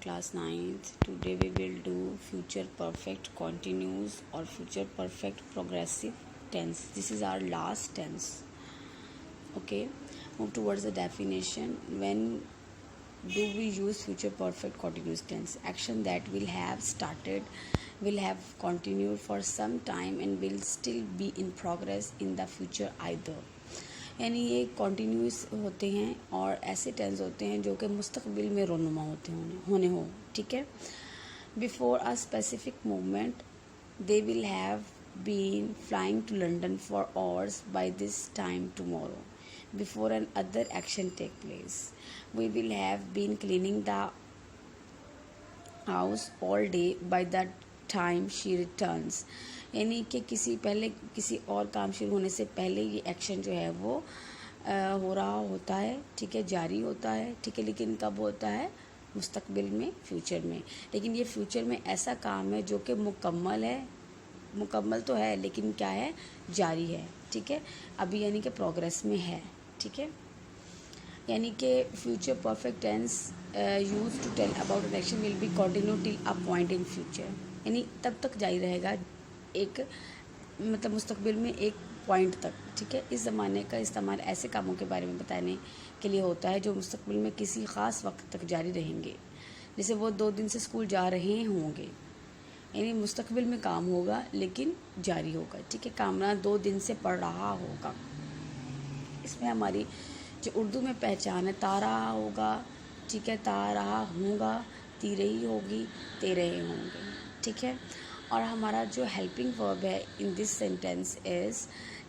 class 9th. Today we will do future perfect continuous or future perfect progressive tense. This is our last tense. Okay, move towards the definition. When do we use future perfect continuous tense? Action that will have started, will have continued for some time and will still be in progress in the future either. यानी ये continuous होते हैं और ऐसे tense होते हैं जो कि मुस्तकबिल में रोनुमा होने हो. ठीक है. Before a specific moment they will have been flying to London for hours by this time tomorrow. Before another action take place we will have been cleaning the house all day by the time she returns. यानी कि किसी और काम शुरू होने से पहले ये एक्शन जो है वो हो रहा होता है. ठीक है, जारी होता है. ठीक है, लेकिन कब होता है? मुस्तकबिल में, फ्यूचर में. लेकिन ये फ्यूचर में ऐसा काम है जो कि मुकम्मल तो है लेकिन क्या है? जारी है. ठीक है, अभी यानी कि प्रोग्रेस में है. ठीक है, यानी कि future perfect tense use to tell about an action will be continue till a point in future. यानी तब तक जारी रहेगा, एक मतलब मुस्तकबिल में एक पॉइंट तक. ठीक है, इस ज़माने का इस्तेमाल ऐसे कामों के बारे में बताने के लिए होता है जो मुस्तकबिल में किसी ख़ास वक्त तक जारी रहेंगे. जैसे वो 2 दिन से स्कूल जा रहे होंगे, यानी मुस्तकबिल में काम होगा लेकिन जारी होगा. ठीक है, कामना 2 दिन से पढ़ रहा होगा. इसमें हमारी जो उर्दू में पहचान है, ता रहा होगा. ठीक है, ता रहा होगा, ती रही होगी, ते रहे होंगे. ठीक है, और हमारा जो हेल्पिंग वर्ब है in this sentence is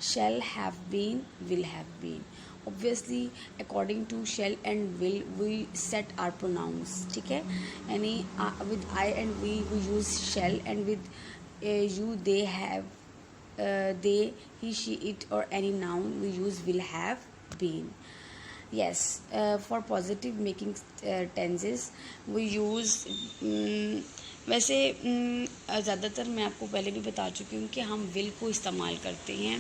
shall have been, will have been. Obviously according to shall and will we set are pronouns. ठीक है, यानी with I and we use shall and with you they have they he she it और any noun we use will have been. Yes, for positive making tenses we use वैसे ज़्यादातर मैं आपको पहले भी बता चुकी हूँ कि हम विल को इस्तेमाल करते हैं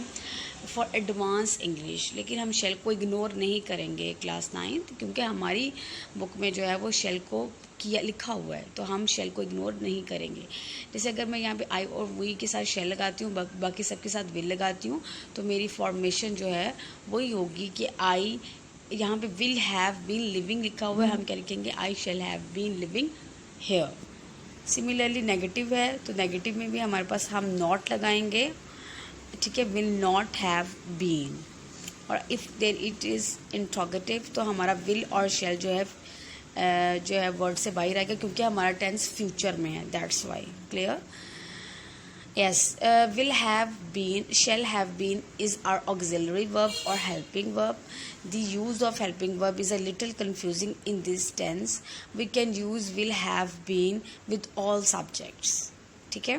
फॉर एडवांस इंग्लिश, लेकिन हम शेल को इग्नोर नहीं करेंगे क्लास 9th, क्योंकि हमारी बुक में जो है वो शेल को लिखा हुआ है, तो हम शेल को इग्नोर नहीं करेंगे. जैसे अगर मैं यहाँ पे आई और वी के साथ शेल लगाती हूँ, बाकी सबके साथ विल लगाती हूँ, तो मेरी फॉर्मेशन जो है वही होगी कि आई, यहाँ पे विल हैव बीन लिविंग लिखा हुआ है, हम क्या लिखेंगे? I shall have been living here. Similarly negative है तो नेगेटिव में भी हमारे पास हम नॉट लगाएंगे. ठीक है, विल नॉट हैव बीन. और if then it is interrogative तो हमारा विल और शैल जो है वर्ड से बाहर आएगा, क्योंकि हमारा टेंस फ्यूचर में है. That's why. Clear? Yes, will have been, shall have been is our auxiliary verb or helping verb. The use of helping verb is a little confusing in this tense. We can use will have been with all subjects. ठीक है?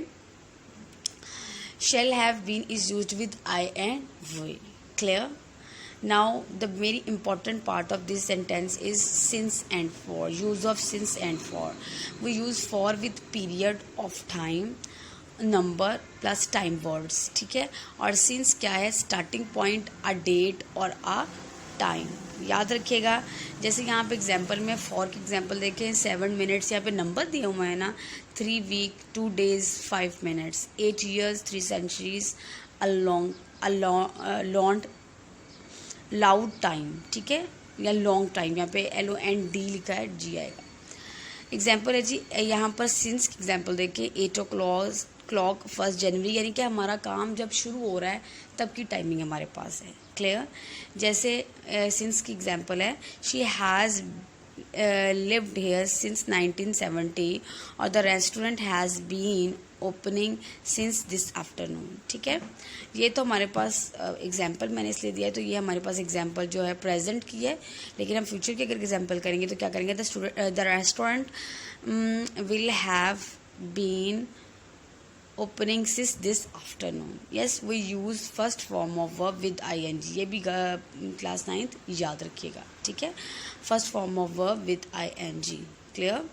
Shall have been is used with I and we. Clear? Now the very important part of this sentence is since and for. Use of since and for. We use for with period of time, number plus time words. ठीक है, और since क्या है? Starting point, a date और a time. याद रखिएगा. जैसे यहाँ पे एग्जांपल में फॉर की एग्जांपल देखें, 7 मिनट्स यहाँ पे नंबर दिए हुए हैं ना. 3 week, 2 days, 5 minutes. 8 years, 3 centuries, a long loud time. ठीक है, या लॉन्ग टाइम. यहाँ पे LOND लिखा है, G आएगा. एग्जाम्पल है जी यहाँ पर सिंस की एग्जाम्पल देखिए. 8 o'clock 1 जनवरी, यानी कि हमारा काम जब शुरू हो रहा है तब की टाइमिंग हमारे पास है. क्लियर? जैसे सिंस की एग्जाम्पल है, she has lived here since 1970 और the restaurant has been opening since this afternoon. ठीक है, ये तो हमारे पास एग्जाम्पल मैंने इसलिए दिया है, तो ये हमारे पास एग्जाम्पल जो है प्रेजेंट की है. लेकिन हम फ्यूचर की अगर एग्जाम्पल करेंगे तो क्या करेंगे? The restaurant will have been opening since this afternoon. Yes, we use first form of verb with ING. ये भी क्लास 9th याद रखिएगा. ठीक है, first form of verb with ING. Clear?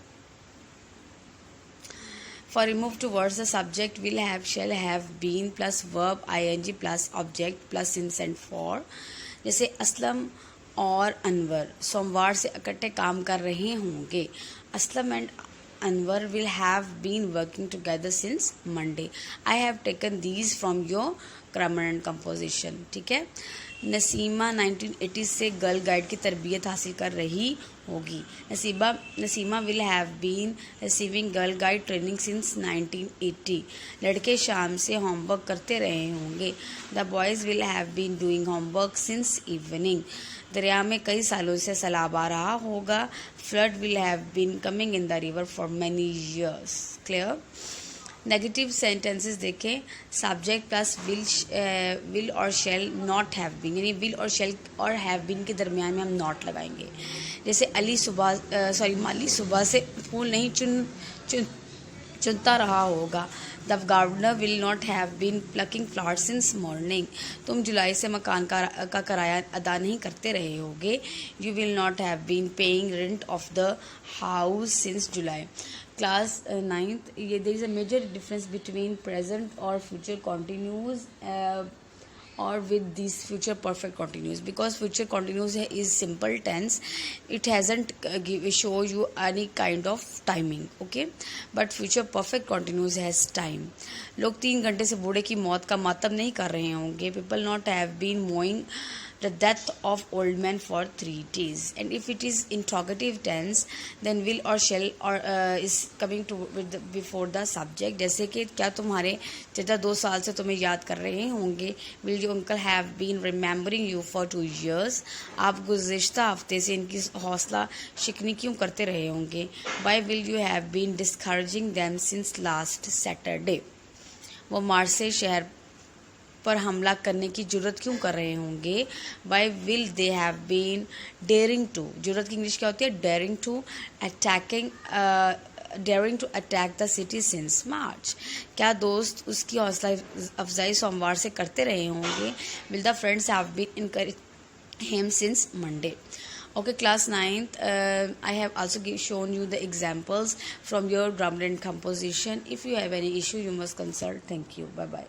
For remove to words the subject will have, shall have, been plus verb ING plus object plus since and for. जैसे असलम और अनवर सोमवार से इकट्ठे काम कर रहे होंगे. Aslam and Anwar will have been working together since Monday. I have taken these from your grammar and composition. ठीक है. नसीमा 1980 से गर्ल गाइड की तरबियत हासिल कर रही होगी. Naseema will have been receiving girl guide training since 1980. लड़के शाम से होमवर्क करते रहे होंगे. The boys will have been doing homework since evening. दरिया में कई सालों से सैलाब आ रहा होगा. Flood will have been coming in the river for many years. Clear. Negative sentences देखें. सब्जेक्ट प्लस विल और शेल नॉट हैव बीन, यानी विल और शेल और हैव बीन के दरमियान में हम नॉट लगाएंगे. जैसे माली सुबह से फूल नहीं चुनता रहा होगा. The gardener will not have been plucking flowers since morning. तुम जुलाई से मकान का किराया अदा नहीं करते रहे होगे. You will not have been paying rent of the house since July. Class 9th, ये there is a major difference between present और future continuous or with these future perfect continuous, because future continuous is simple tense. It hasn't show you any kind of timing, okay, but future perfect continuous has time. लोग 3 घंटे से बूढ़े की मौत का मातम नहीं कर रहे होंगे. People not have been mourning the death of old man for 3 days. And if it is interrogative tense, then will or shall or is coming to with before the subject. जैसे कि क्या तुम्हारे चाचा 2 साल से तुम्हें याद कर रहे होंगे. Will your uncle have been remembering you for 2 years? आप गुज़िश्ता हफ्ते से इनकी हौसला शिकनी क्यों करते रहे होंगे. Why will you have been discouraging them since last Saturday? वो मार्से शहर पर हमला करने की जुर्रत क्यों कर रहे होंगे. Why will they have been daring to. जुर्रत की इंग्लिश क्या होती है. Daring to. Daring to attack the city since March. क्या दोस्त उसकी हौसला अफजाई सोमवार से करते रहे होंगे. Will the friends have been encourage him since Monday. Okay, class 9th, I have also shown you the examples from your grammar and composition. If you have any issue, you must consult. Thank you. Bye bye.